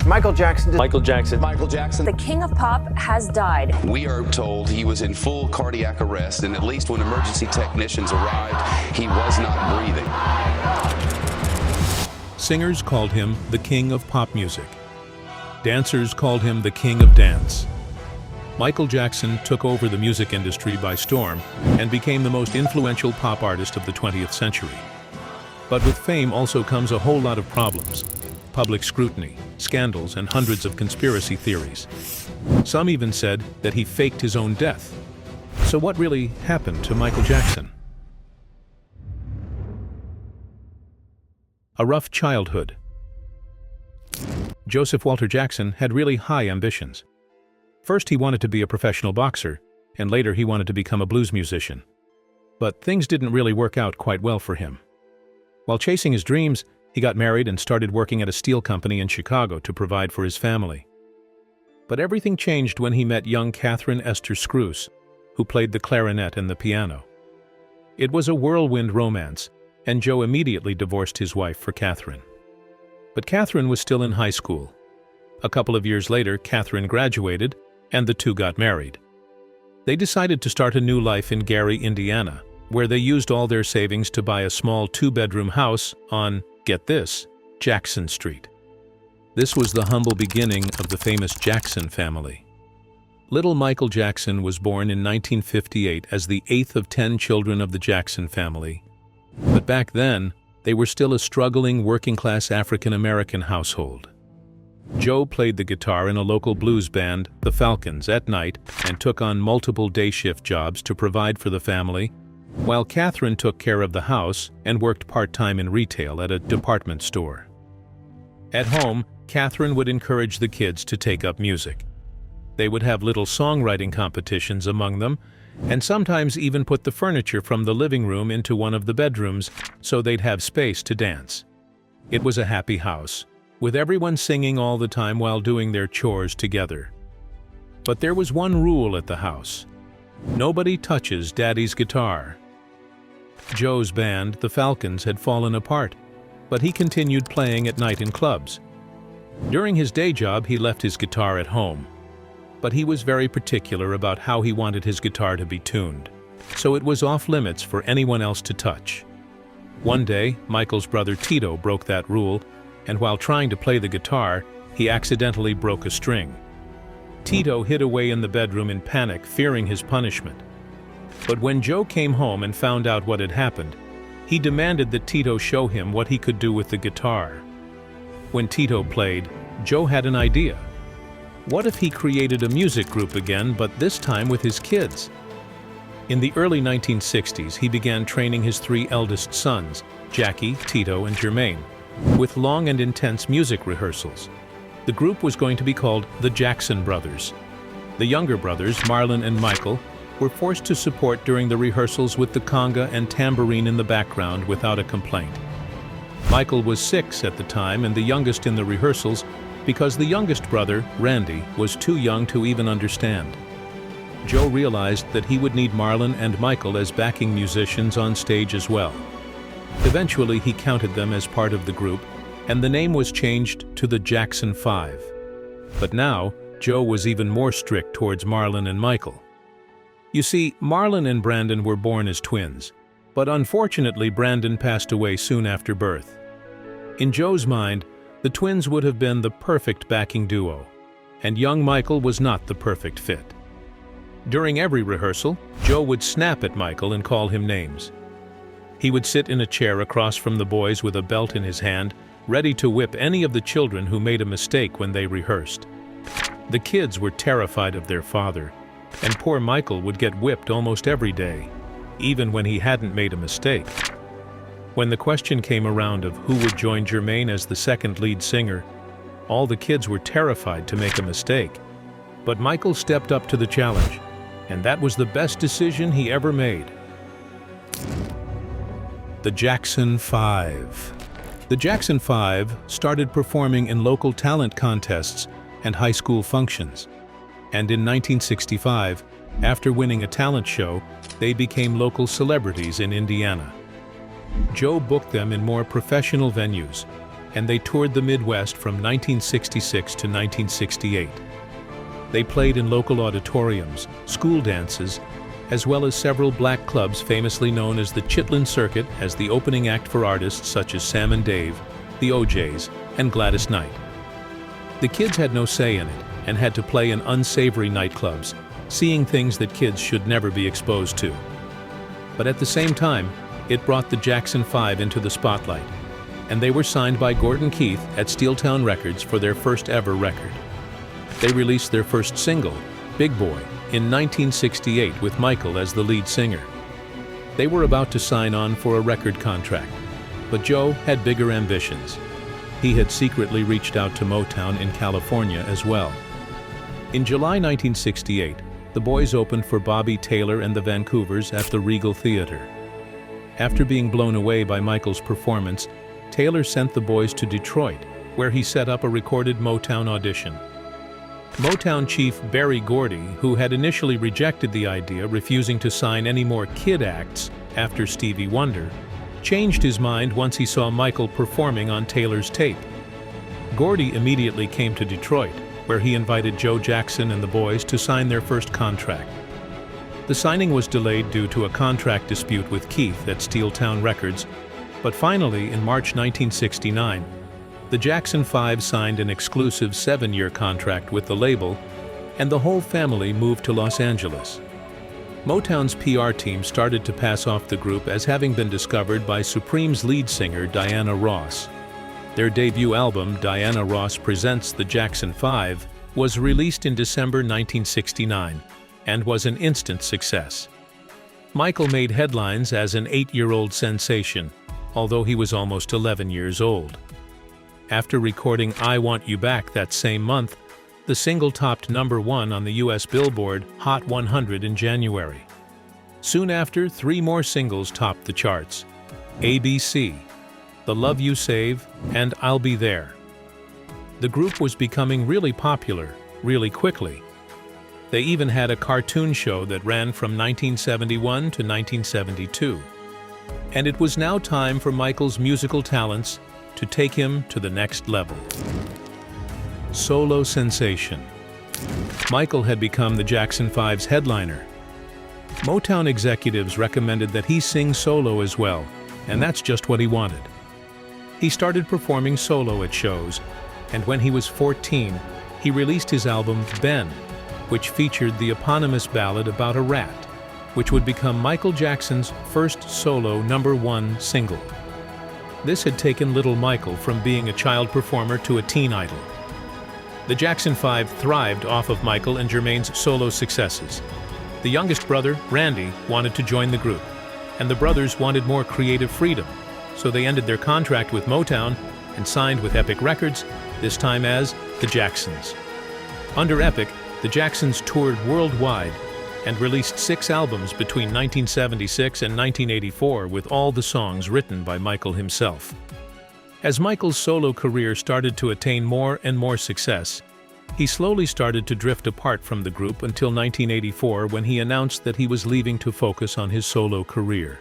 Michael Jackson. Michael Jackson. Michael Jackson. The king of pop has died. We are told he was in full cardiac arrest, and at least when emergency technicians arrived, he was not breathing. Singers called him the king of pop music. Dancers called him the king of dance. Michael Jackson took over the music industry by storm and became the most influential pop artist of the 20th century. But with fame also comes a whole lot of problems. Public scrutiny, scandals, and hundreds of conspiracy theories. Some even said that he faked his own death. So what really happened to Michael Jackson? A rough childhood. Joseph Walter Jackson had really high ambitions. First, he wanted to be a professional boxer, and later he wanted to become a blues musician. But things didn't really work out quite well for him. While chasing his dreams, he got married and started working at a steel company in Chicago to provide for his family. But everything changed when he met young Catherine Esther Scruse, who played the clarinet and the piano. It was a whirlwind romance, and Joe immediately divorced his wife for Catherine. But Catherine was still in high school. A couple of years later, Catherine graduated, and the two got married. They decided to start a new life in Gary, Indiana, where they used all their savings to buy a small two-bedroom house on, get this, Jackson Street. This was the humble beginning of the famous Jackson family. Little Michael Jackson was born in 1958 as the 8th of 10 children of the Jackson family. But back then, they were still a struggling working-class African-American household. Joe played the guitar in a local blues band, the Falcons, at night and took on multiple day-shift jobs to provide for the family, while Catherine took care of the house and worked part-time in retail at a department store. At home, Catherine would encourage the kids to take up music. They would have little songwriting competitions among them, and sometimes even put the furniture from the living room into one of the bedrooms so they'd have space to dance. It was a happy house, with everyone singing all the time while doing their chores together. But there was one rule at the house. Nobody touches Daddy's guitar. Joe's band, the Falcons, had fallen apart, but he continued playing at night in clubs. During his day job, he left his guitar at home, but he was very particular about how he wanted his guitar to be tuned, so it was off limits for anyone else to touch. One day, Michael's brother Tito broke that rule, and while trying to play the guitar, he accidentally broke a string. Tito hid away in the bedroom in panic, fearing his punishment. But when Joe came home and found out what had happened, he demanded that Tito show him what he could do with the guitar. When Tito played, Joe had an idea. What if he created a music group again, but this time with his kids? In the early 1960s, he began training his 3 eldest sons, Jackie, Tito, and Jermaine, with long and intense music rehearsals. The group was going to be called the Jackson Brothers. The younger brothers, Marlon and Michael, were forced to support during the rehearsals with the conga and tambourine in the background without a complaint. Michael was 6 at the time and the youngest in the rehearsals because the youngest brother, Randy, was too young to even understand. Joe realized that he would need Marlon and Michael as backing musicians on stage as well. Eventually, he counted them as part of the group, and the name was changed to the Jackson 5. But now, Joe was even more strict towards Marlon and Michael. You see, Marlon and Brandon were born as twins, but unfortunately Brandon passed away soon after birth. In Joe's mind, the twins would have been the perfect backing duo, and young Michael was not the perfect fit. During every rehearsal, Joe would snap at Michael and call him names. He would sit in a chair across from the boys with a belt in his hand, ready to whip any of the children who made a mistake when they rehearsed. The kids were terrified of their father, and poor Michael would get whipped almost every day, even when he hadn't made a mistake. When the question came around of who would join Jermaine as the second lead singer, all the kids were terrified to make a mistake. But Michael stepped up to the challenge, and that was the best decision he ever made. The Jackson 5. The Jackson 5 started performing in local talent contests and high school functions. And in 1965, after winning a talent show, they became local celebrities in Indiana. Joe booked them in more professional venues, and they toured the Midwest from 1966 to 1968. They played in local auditoriums, school dances, as well as several black clubs famously known as the Chitlin Circuit as the opening act for artists such as Sam and Dave, the OJs, and Gladys Knight. The kids had no say in it and had to play in unsavory nightclubs, seeing things that kids should never be exposed to. But at the same time, it brought the Jackson 5 into the spotlight, and they were signed by Gordon Keith at Steeltown Records for their first ever record. They released their first single, Big Boy, in 1968 with Michael as the lead singer. They were about to sign on for a record contract, but Joe had bigger ambitions. He had secretly reached out to Motown in California as well. In July 1968, the boys opened for Bobby Taylor and the Vancouvers at the Regal Theater. After being blown away by Michael's performance, Taylor sent the boys to Detroit, where he set up a recorded Motown audition. Motown chief Berry Gordy, who had initially rejected the idea, refusing to sign any more kid acts after Stevie Wonder, changed his mind once he saw Michael performing on Taylor's tape. Gordy immediately came to Detroit, where he invited Joe Jackson and the boys to sign their first contract. The signing was delayed due to a contract dispute with Keith at Steeltown Records, but finally, in March 1969, the Jackson 5 signed an exclusive 7-year contract with the label, and the whole family moved to Los Angeles. Motown's PR team started to pass off the group as having been discovered by Supreme's lead singer Diana Ross. Their debut album, Diana Ross Presents the Jackson 5, was released in December 1969 and was an instant success. Michael made headlines as an 8-year-old sensation, although he was almost 11 years old. After recording I Want You Back that same month, the single topped #1 on the US Billboard Hot 100 in January. Soon after, 3 more singles topped the charts: ABC, The Love You Save, and I'll Be There. The group was becoming really popular, really quickly. They even had a cartoon show that ran from 1971 to 1972. And it was now time for Michael's musical talents to take him to the next level. Solo sensation. Michael had become the Jackson 5's headliner. Motown executives recommended that he sing solo as well, and that's just what he wanted. He started performing solo at shows, and when he was 14, he released his album Ben, which featured the eponymous ballad about a rat, which would become Michael Jackson's first solo #1 single. This had taken little Michael from being a child performer to a teen idol. The Jackson 5 thrived off of Michael and Jermaine's solo successes. The youngest brother, Randy, wanted to join the group, and the brothers wanted more creative freedom, so they ended their contract with Motown and signed with Epic Records, this time as the Jacksons. Under Epic, the Jacksons toured worldwide and released 6 albums between 1976 and 1984 with all the songs written by Michael himself. As Michael's solo career started to attain more and more success, he slowly started to drift apart from the group until 1984 when he announced that he was leaving to focus on his solo career.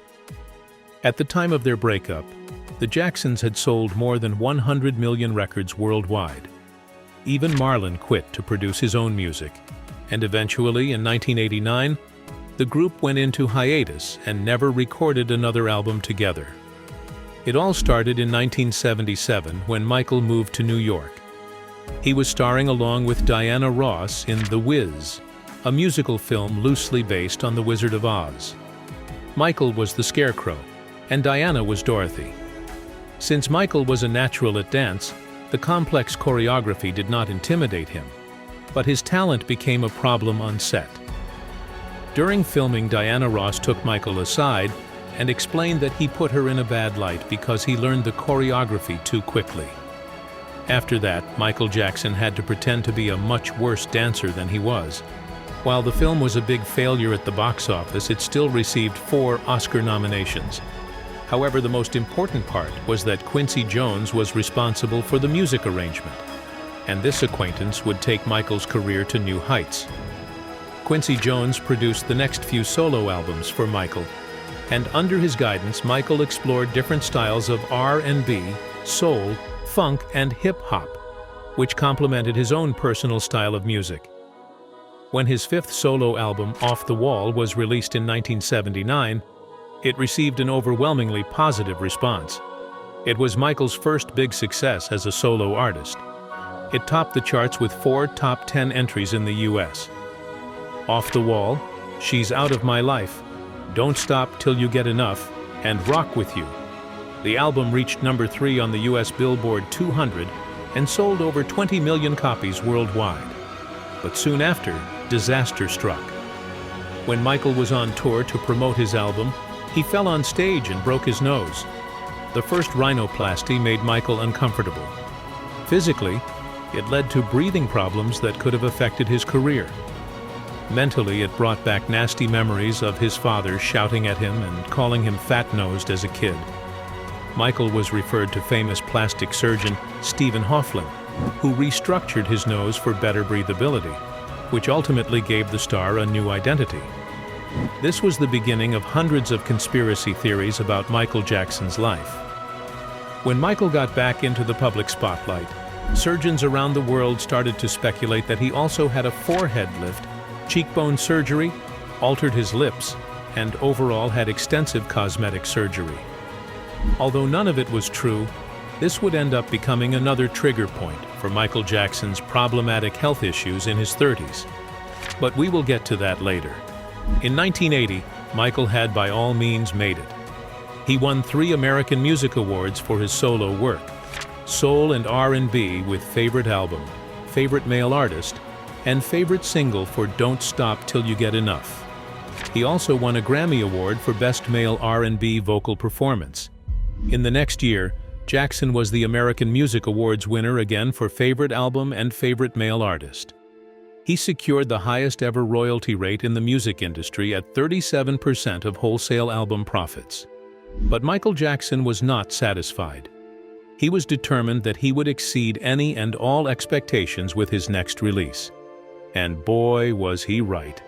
At the time of their breakup, the Jacksons had sold more than 100 million records worldwide. Even Marlon quit to produce his own music, and eventually, in 1989, the group went into hiatus and never recorded another album together. It all started in 1977 when Michael moved to New York. He was starring along with Diana Ross in The Wiz, a musical film loosely based on The Wizard of Oz. Michael was the Scarecrow, and Diana was Dorothy. Since Michael was a natural at dance, the complex choreography did not intimidate him, but his talent became a problem on set. During filming, Diana Ross took Michael aside and explained that he put her in a bad light because he learned the choreography too quickly. After that, Michael Jackson had to pretend to be a much worse dancer than he was. While the film was a big failure at the box office, it still received 4 Oscar nominations. However, the most important part was that Quincy Jones was responsible for the music arrangement, and this acquaintance would take Michael's career to new heights. Quincy Jones produced the next few solo albums for Michael, and under his guidance, Michael explored different styles of R&B, soul, funk, and hip-hop, which complemented his own personal style of music. When his fifth solo album, Off the Wall, was released in 1979, it received an overwhelmingly positive response. It was Michael's first big success as a solo artist. It topped the charts with 4 top 10 entries in the US. Off the Wall, She's Out of My Life, Don't Stop Till You Get Enough, and Rock With You. The album reached number 3 on the US Billboard 200 and sold over 20 million copies worldwide. But soon after, disaster struck. When Michael was on tour to promote his album, he fell on stage and broke his nose. The first rhinoplasty made Michael uncomfortable. Physically, it led to breathing problems that could have affected his career. Mentally, it brought back nasty memories of his father shouting at him and calling him fat-nosed as a kid. Michael was referred to famous plastic surgeon Stephen Hofflin, who restructured his nose for better breathability, which ultimately gave the star a new identity. This was the beginning of hundreds of conspiracy theories about Michael Jackson's life. When Michael got back into the public spotlight, surgeons around the world started to speculate that he also had a forehead lift, cheekbone surgery, altered his lips, and overall had extensive cosmetic surgery. Although none of it was true, this would end up becoming another trigger point for Michael Jackson's problematic health issues in his 30s. But we will get to that later. In 1980, Michael had by all means made it. He won 3 American Music Awards for his solo work: Soul and R&B with Favorite Album, Favorite Male Artist, and Favorite Single for Don't Stop Till You Get Enough. He also won a Grammy Award for Best Male R&B Vocal Performance. In the next year, Jackson was the American Music Awards winner again for Favorite Album and Favorite Male Artist. He secured the highest ever royalty rate in the music industry at 37% of wholesale album profits. But Michael Jackson was not satisfied. He was determined that he would exceed any and all expectations with his next release. And boy, was he right.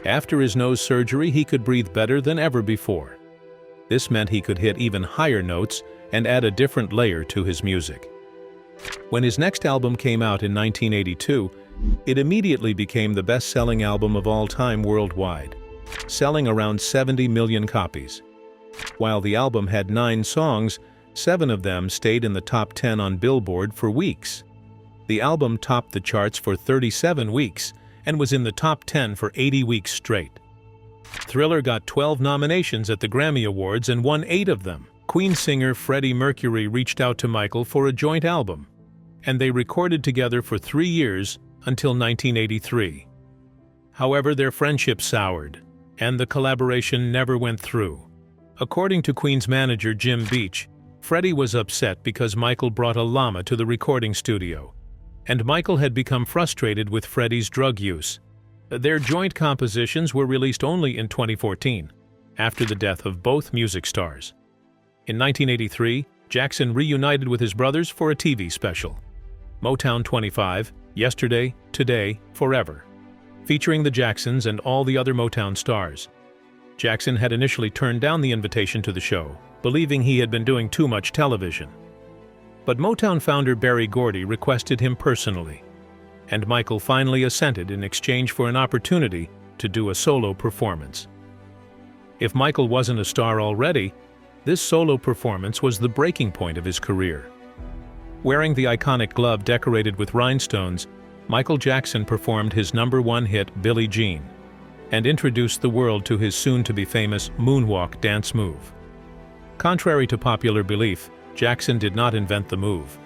After his nose surgery, he could breathe better than ever before. This meant he could hit even higher notes and add a different layer to his music. When his next album came out in 1982, it immediately became the best-selling album of all time worldwide, selling around 70 million copies. While the album had 9 songs, 7 of them stayed in the top 10 on Billboard for weeks. The album topped the charts for 37 weeks and was in the top 10 for 80 weeks straight. Thriller got 12 nominations at the Grammy Awards and won 8 of them. Queen singer Freddie Mercury reached out to Michael for a joint album, and they recorded together for 3 years until 1983. However, their friendship soured, and the collaboration never went through. According to Queen's manager Jim Beach, Freddie was upset because Michael brought a llama to the recording studio, and Michael had become frustrated with Freddie's drug use. Their joint compositions were released only in 2014, after the death of both music stars. In 1983, Jackson reunited with his brothers for a TV special, Motown 25, Yesterday, Today, Forever, featuring the Jacksons and all the other Motown stars. Jackson had initially turned down the invitation to the show, believing he had been doing too much television. But Motown founder Berry Gordy requested him personally, and Michael finally assented in exchange for an opportunity to do a solo performance. If Michael wasn't a star already, this solo performance was the breaking point of his career. Wearing the iconic glove decorated with rhinestones, Michael Jackson performed his #1 hit Billie Jean and introduced the world to his soon-to-be-famous moonwalk dance move. Contrary to popular belief, Jackson did not invent the move.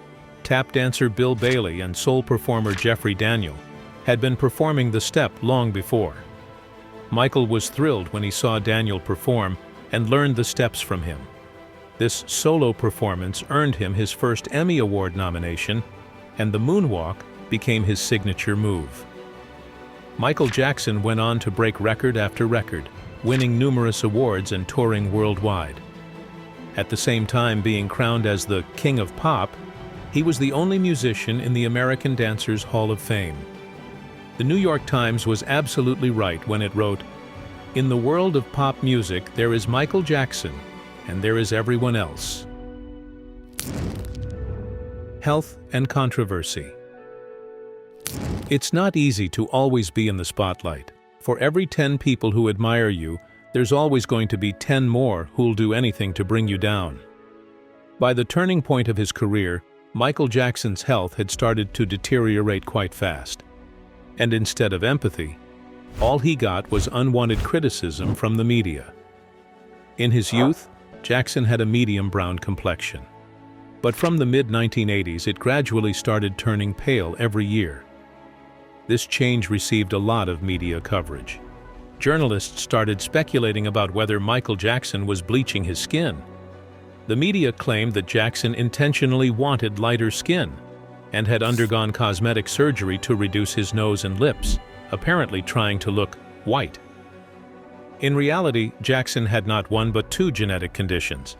Tap dancer Bill Bailey and soul performer Jeffrey Daniel had been performing the step long before. Michael was thrilled when he saw Daniel perform and learned the steps from him. This solo performance earned him his first Emmy Award nomination, and the moonwalk became his signature move. Michael Jackson went on to break record after record, winning numerous awards and touring worldwide. At the same time being crowned as the King of Pop, he was the only musician in the American Dancers Hall of Fame. The New York Times was absolutely right when it wrote, "In the world of pop music, there is Michael Jackson, and there is everyone else." Health and controversy. It's not easy to always be in the spotlight. For every 10 people who admire you, there's always going to be 10 more who'll do anything to bring you down. By the turning point of his career, Michael Jackson's health had started to deteriorate quite fast. And instead of empathy, all he got was unwanted criticism from the media. In his youth, Jackson had a medium brown complexion. But from the mid-1980s, it gradually started turning pale every year. This change received a lot of media coverage. Journalists started speculating about whether Michael Jackson was bleaching his skin. The media claimed that Jackson intentionally wanted lighter skin and had undergone cosmetic surgery to reduce his nose and lips, apparently trying to look white. In reality, Jackson had not one but two genetic conditions.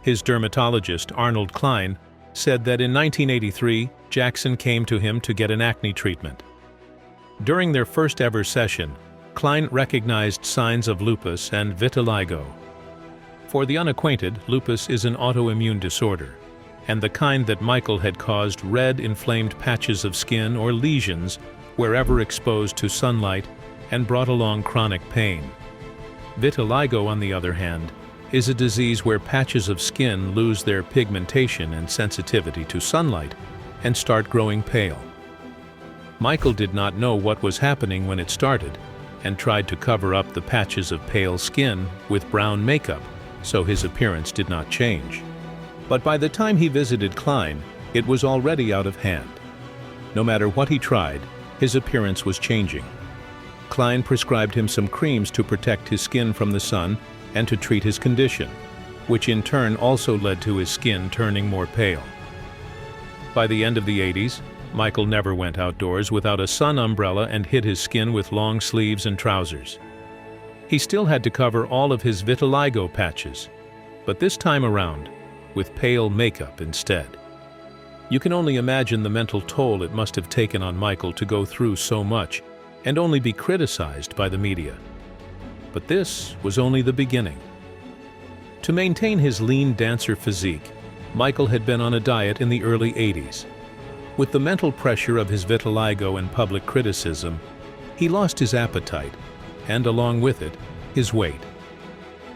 His dermatologist, Arnold Klein, said that in 1983, Jackson came to him to get an acne treatment. During their first ever session, Klein recognized signs of lupus and vitiligo. For the unacquainted, lupus is an autoimmune disorder, and the kind that Michael had caused red, inflamed patches of skin or lesions wherever exposed to sunlight and brought along chronic pain. Vitiligo, on the other hand, is a disease where patches of skin lose their pigmentation and sensitivity to sunlight and start growing pale. Michael did not know what was happening when it started and tried to cover up the patches of pale skin with brown makeup so his appearance did not change. But by the time he visited Klein, it was already out of hand. No matter what he tried, his appearance was changing. Klein prescribed him some creams to protect his skin from the sun and to treat his condition, which in turn also led to his skin turning more pale. By the end of the 80s, Michael never went outdoors without a sun umbrella and hid his skin with long sleeves and trousers. He still had to cover all of his vitiligo patches, but this time around, with pale makeup instead. You can only imagine the mental toll it must have taken on Michael to go through so much and only be criticized by the media. But this was only the beginning. To maintain his lean dancer physique, Michael had been on a diet in the early 80s. With the mental pressure of his vitiligo and public criticism, he lost his appetite, and along with it, his weight.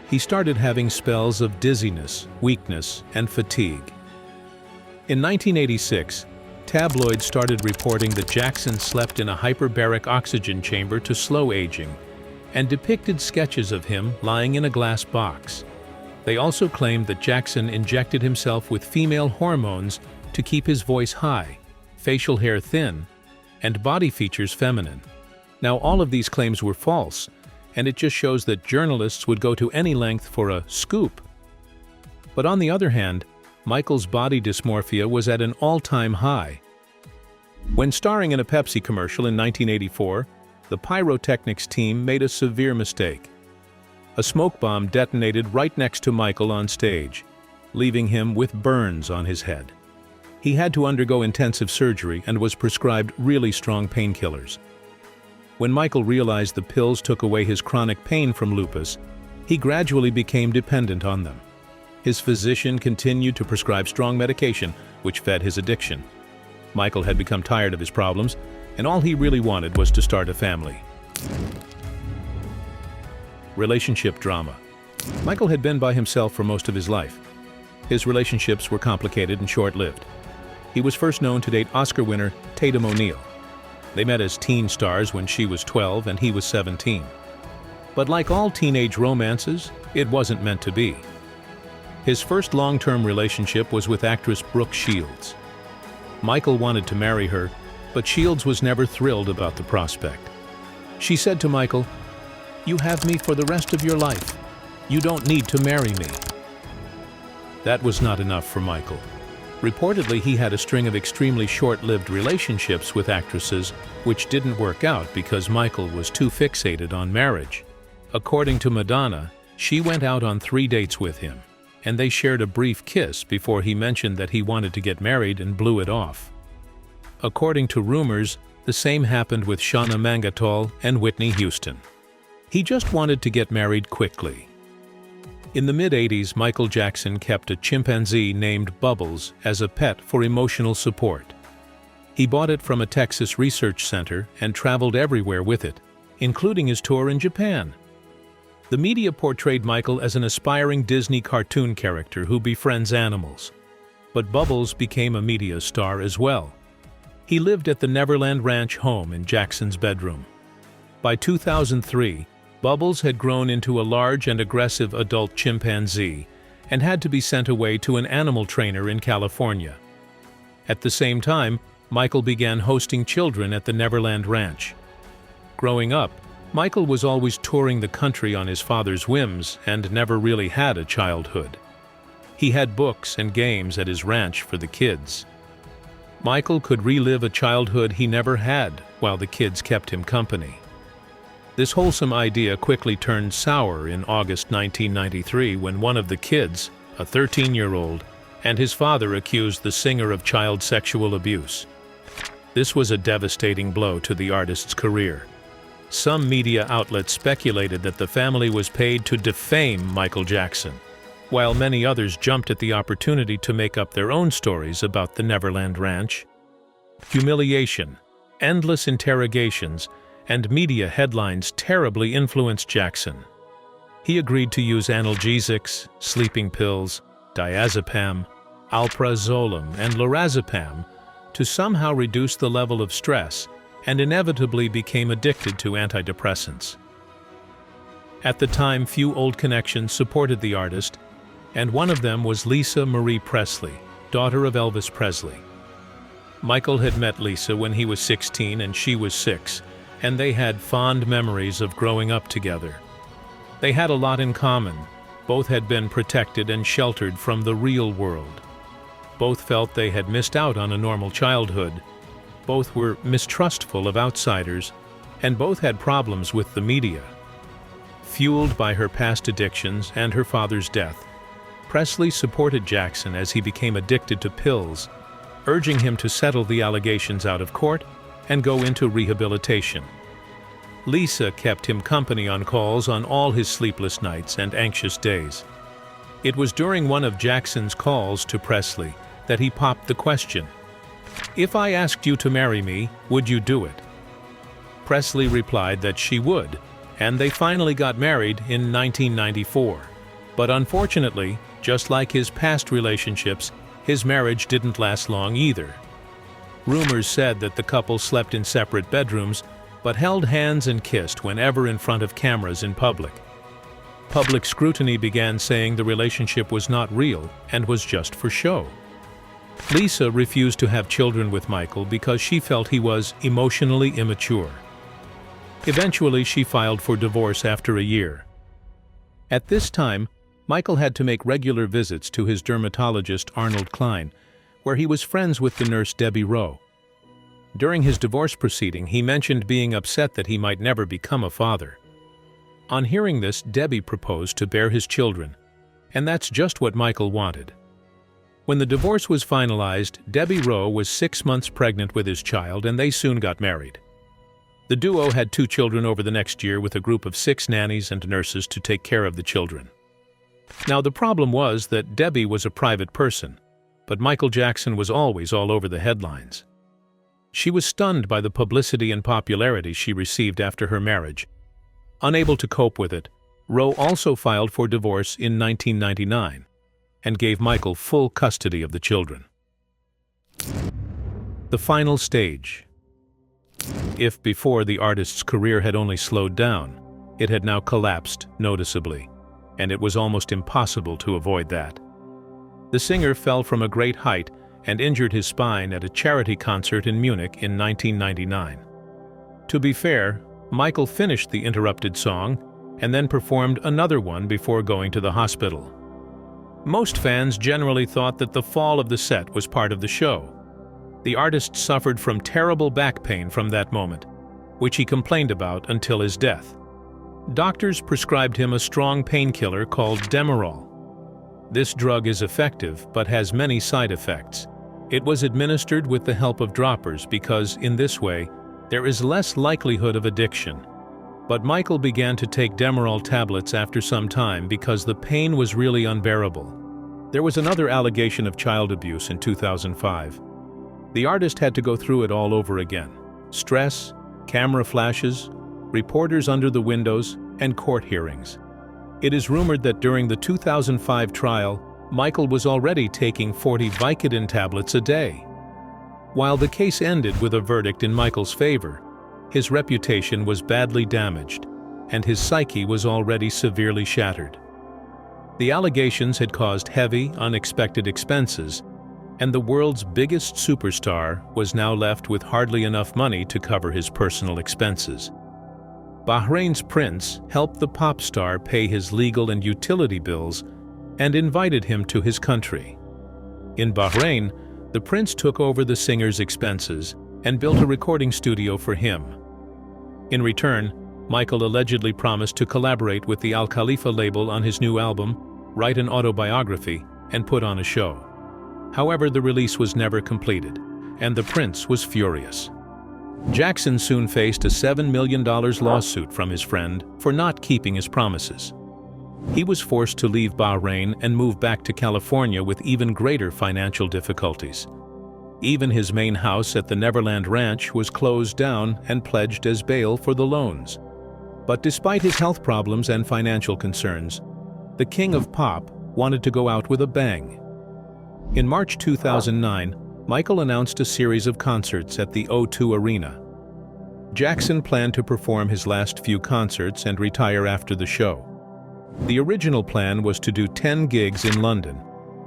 He started having spells of dizziness, weakness, and fatigue. In 1986, tabloids started reporting that Jackson slept in a hyperbaric oxygen chamber to slow aging, and depicted sketches of him lying in a glass box. They also claimed that Jackson injected himself with female hormones to keep his voice high, facial hair thin, and body features feminine. Now, all of these claims were false, and it just shows that journalists would go to any length for a scoop. But on the other hand, Michael's body dysmorphia was at an all-time high. When starring in a Pepsi commercial in 1984, the pyrotechnics team made a severe mistake. A smoke bomb detonated right next to Michael on stage, leaving him with burns on his head. He had to undergo intensive surgery and was prescribed really strong painkillers. When Michael realized the pills took away his chronic pain from lupus, he gradually became dependent on them. His physician continued to prescribe strong medication, which fed his addiction. Michael had become tired of his problems, and all he really wanted was to start a family. Relationship drama. Michael had been by himself for most of his life. His relationships were complicated and short-lived. He was first known to date Oscar winner Tatum O'Neal. They met as teen stars when she was 12 and he was 17. But like all teenage romances, it wasn't meant to be. His first long-term relationship was with actress Brooke Shields. Michael wanted to marry her, but Shields was never thrilled about the prospect. She said to Michael, "You have me for the rest of your life. You don't need to marry me." That was not enough for Michael. Reportedly, he had a string of extremely short-lived relationships with actresses which didn't work out because Michael was too fixated on marriage. According to Madonna, she went out on 3 dates with him, and they shared a brief kiss before he mentioned that he wanted to get married and blew it off. According to rumors, the same happened with Shauna Mangatol and Whitney Houston. He just wanted to get married quickly. In the mid-80s, Michael Jackson kept a chimpanzee named Bubbles as a pet for emotional support. He bought it from a Texas research center and traveled everywhere with it, including his tour in Japan. The media portrayed Michael as an aspiring Disney cartoon character who befriends animals. But Bubbles became a media star as well. He lived at the Neverland Ranch home in Jackson's bedroom. By 2003, Bubbles had grown into a large and aggressive adult chimpanzee and had to be sent away to an animal trainer in California. At the same time, Michael began hosting children at the Neverland Ranch. Growing up, Michael was always touring the country on his father's whims and never really had a childhood. He had books and games at his ranch for the kids. Michael could relive a childhood he never had while the kids kept him company. This wholesome idea quickly turned sour in August 1993 when one of the kids, a 13-year-old, and his father accused the singer of child sexual abuse. This was a devastating blow to the artist's career. Some media outlets speculated that the family was paid to defame Michael Jackson, while many others jumped at the opportunity to make up their own stories about the Neverland Ranch. Humiliation, endless interrogations, and media headlines terribly influenced Jackson. He agreed to use analgesics, sleeping pills, diazepam, alprazolam, and lorazepam to somehow reduce the level of stress, and inevitably became addicted to antidepressants. At the time, few old connections supported the artist, and one of them was Lisa Marie Presley, daughter of Elvis Presley. Michael had met Lisa when he was 16 and she was 6, and they had fond memories of growing up together. They had a lot in common. Both had been protected and sheltered from the real world. Both felt they had missed out on a normal childhood. Both were mistrustful of outsiders, and both had problems with the media. Fueled by her past addictions and her father's death, Presley supported Jackson as he became addicted to pills, urging him to settle the allegations out of court and go into rehabilitation. Lisa kept him company on calls on all his sleepless nights and anxious days. It was during one of Jackson's calls to Presley that he popped the question, "If I asked you to marry me, would you do it?" Presley replied that she would, and they finally got married in 1994. But unfortunately, just like his past relationships, his marriage didn't last long either. Rumors said that the couple slept in separate bedrooms, but held hands and kissed whenever in front of cameras in public. Public scrutiny began saying the relationship was not real and was just for show. Lisa refused to have children with Michael because she felt he was emotionally immature. Eventually, she filed for divorce after a year. At this time, Michael had to make regular visits to his dermatologist Arnold Klein, where he was friends with the nurse Debbie Rowe. During his divorce proceeding, he mentioned being upset that he might never become a father. On hearing this, Debbie proposed to bear his children, and that's just what Michael wanted. When the divorce was finalized, Debbie Rowe was 6 months pregnant with his child, and they soon got married. The duo had 2 children over the next year with a group of 6 nannies and nurses to take care of the children. Now, the problem was that Debbie was a private person, but Michael Jackson was always all over the headlines. She was stunned by the publicity and popularity she received after her marriage. Unable to cope with it, Rowe also filed for divorce in 1999 and gave Michael full custody of the children. The final stage. If before the artist's career had only slowed down, it had now collapsed noticeably, and it was almost impossible to avoid that. The singer fell from a great height and injured his spine at a charity concert in Munich in 1999. To be fair, Michael finished the interrupted song and then performed another one before going to the hospital. Most fans generally thought that the fall of the set was part of the show. The artist suffered from terrible back pain from that moment, which he complained about until his death. Doctors prescribed him a strong painkiller called Demerol. This drug is effective but has many side effects. It was administered with the help of droppers because, in this way, there is less likelihood of addiction. But Michael began to take Demerol tablets after some time because the pain was really unbearable. There was another allegation of child abuse in 2005. The artist had to go through it all over again. Stress, camera flashes, reporters under the windows, and court hearings. It is rumored that during the 2005 trial, Michael was already taking 40 Vicodin tablets a day. While the case ended with a verdict in Michael's favor, his reputation was badly damaged, and his psyche was already severely shattered. The allegations had caused heavy, unexpected expenses, and the world's biggest superstar was now left with hardly enough money to cover his personal expenses. Bahrain's prince helped the pop star pay his legal and utility bills and invited him to his country. In Bahrain, the prince took over the singer's expenses and built a recording studio for him. In return, Michael allegedly promised to collaborate with the Al Khalifa label on his new album, write an autobiography, and put on a show. However, the release was never completed, and the prince was furious. Jackson soon faced a $7 million lawsuit from his friend for not keeping his promises. He was forced to leave Bahrain and move back to California with even greater financial difficulties. Even his main house at the Neverland Ranch was closed down and pledged as bail for the loans. But despite his health problems and financial concerns, the king of pop wanted to go out with a bang. In March 2009, Michael announced a series of concerts at the O2 Arena. Jackson planned to perform his last few concerts and retire after the show. The original plan was to do 10 gigs in London,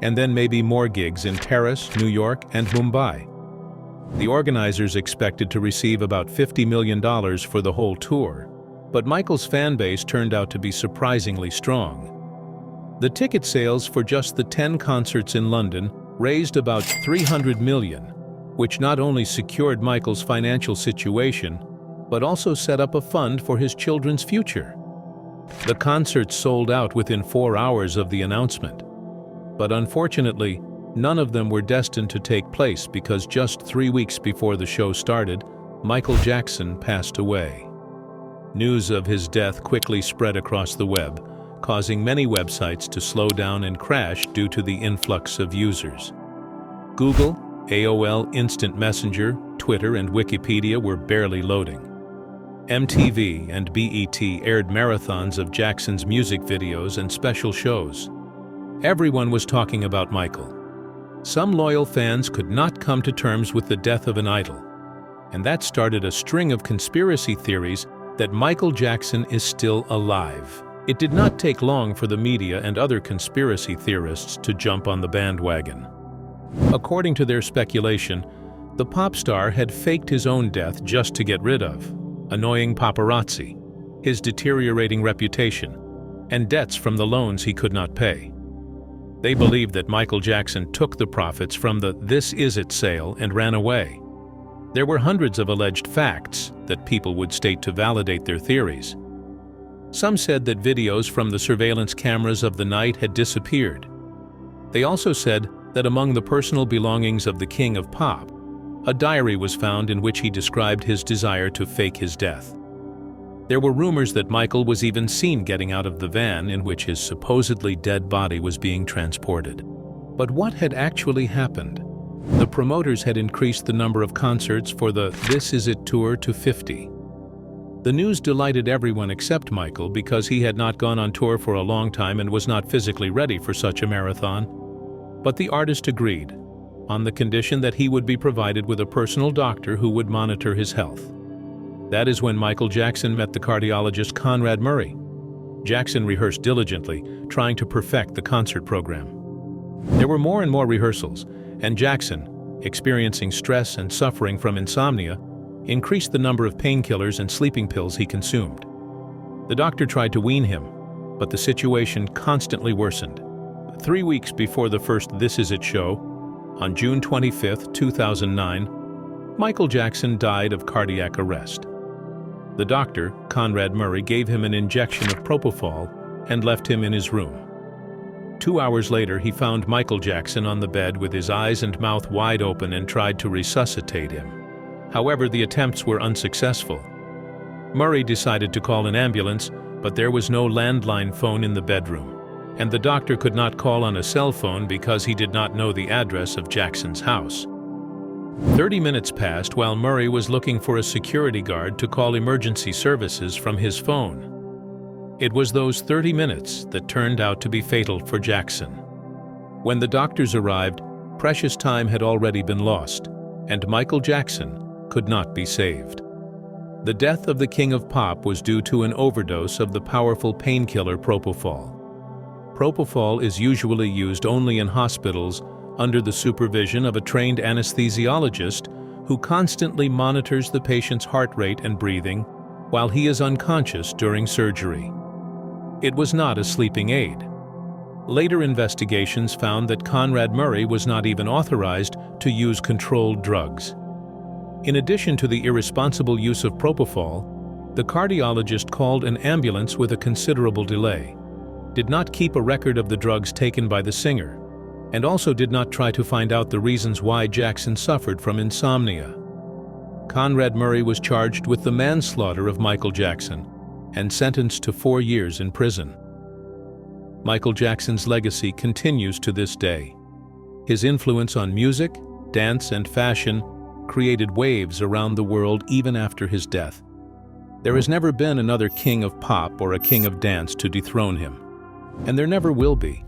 and then maybe more gigs in Paris, New York, and Mumbai. The organizers expected to receive about $50 million for the whole tour, but Michael's fan base turned out to be surprisingly strong. The ticket sales for just the 10 concerts in London raised about $300 million, which not only secured Michael's financial situation, but also set up a fund for his children's future. The concerts sold out within 4 hours of the announcement. But unfortunately, none of them were destined to take place because just 3 weeks before the show started, Michael Jackson passed away. News of his death quickly spread across the web, causing many websites to slow down and crash due to the influx of users. Google, AOL Instant Messenger, Twitter, and Wikipedia were barely loading. MTV and BET aired marathons of Jackson's music videos and special shows. Everyone was talking about Michael. Some loyal fans could not come to terms with the death of an idol, and that started a string of conspiracy theories that Michael Jackson is still alive. It did not take long for the media and other conspiracy theorists to jump on the bandwagon. According to their speculation, the pop star had faked his own death just to get rid of annoying paparazzi, his deteriorating reputation, and debts from the loans he could not pay. They believed that Michael Jackson took the profits from the This Is It sale and ran away. There were hundreds of alleged facts that people would state to validate their theories. Some said that videos from the surveillance cameras of the night had disappeared. They also said that among the personal belongings of the king of pop, a diary was found in which he described his desire to fake his death. There were rumors that Michael was even seen getting out of the van in which his supposedly dead body was being transported. But what had actually happened? The promoters had increased the number of concerts for the This Is It tour to 50. The news delighted everyone except Michael because he had not gone on tour for a long time and was not physically ready for such a marathon. But the artist agreed, on the condition that he would be provided with a personal doctor who would monitor his health. That is when Michael Jackson met the cardiologist Conrad Murray. Jackson rehearsed diligently, trying to perfect the concert program. There were more and more rehearsals, and Jackson, experiencing stress and suffering from insomnia, increased the number of painkillers and sleeping pills he consumed. The doctor tried to wean him, but the situation constantly worsened. 3 weeks before the first This Is It show, on June 25, 2009, Michael Jackson died of cardiac arrest. The doctor, Conrad Murray, gave him an injection of propofol and left him in his room. 2 hours later, he found Michael Jackson on the bed with his eyes and mouth wide open and tried to resuscitate him. However, the attempts were unsuccessful. Murray decided to call an ambulance, but there was no landline phone in the bedroom, and the doctor could not call on a cell phone because he did not know the address of Jackson's house. 30 minutes passed while Murray was looking for a security guard to call emergency services from his phone. It was those 30 minutes that turned out to be fatal for Jackson. When the doctors arrived, precious time had already been lost, and Michael Jackson could not be saved. The death of the King of Pop was due to an overdose of the powerful painkiller propofol. Propofol is usually used only in hospitals under the supervision of a trained anesthesiologist who constantly monitors the patient's heart rate and breathing while he is unconscious during surgery. It was not a sleeping aid. Later investigations found that Conrad Murray was not even authorized to use controlled drugs. In addition to the irresponsible use of propofol, the cardiologist called an ambulance with a considerable delay, did not keep a record of the drugs taken by the singer, and also did not try to find out the reasons why Jackson suffered from insomnia. Conrad Murray was charged with the manslaughter of Michael Jackson and sentenced to 4 years in prison. Michael Jackson's legacy continues to this day. His influence on music, dance, and fashion created waves around the world even after his death. There has never been another king of pop or a king of dance to dethrone him, and there never will be.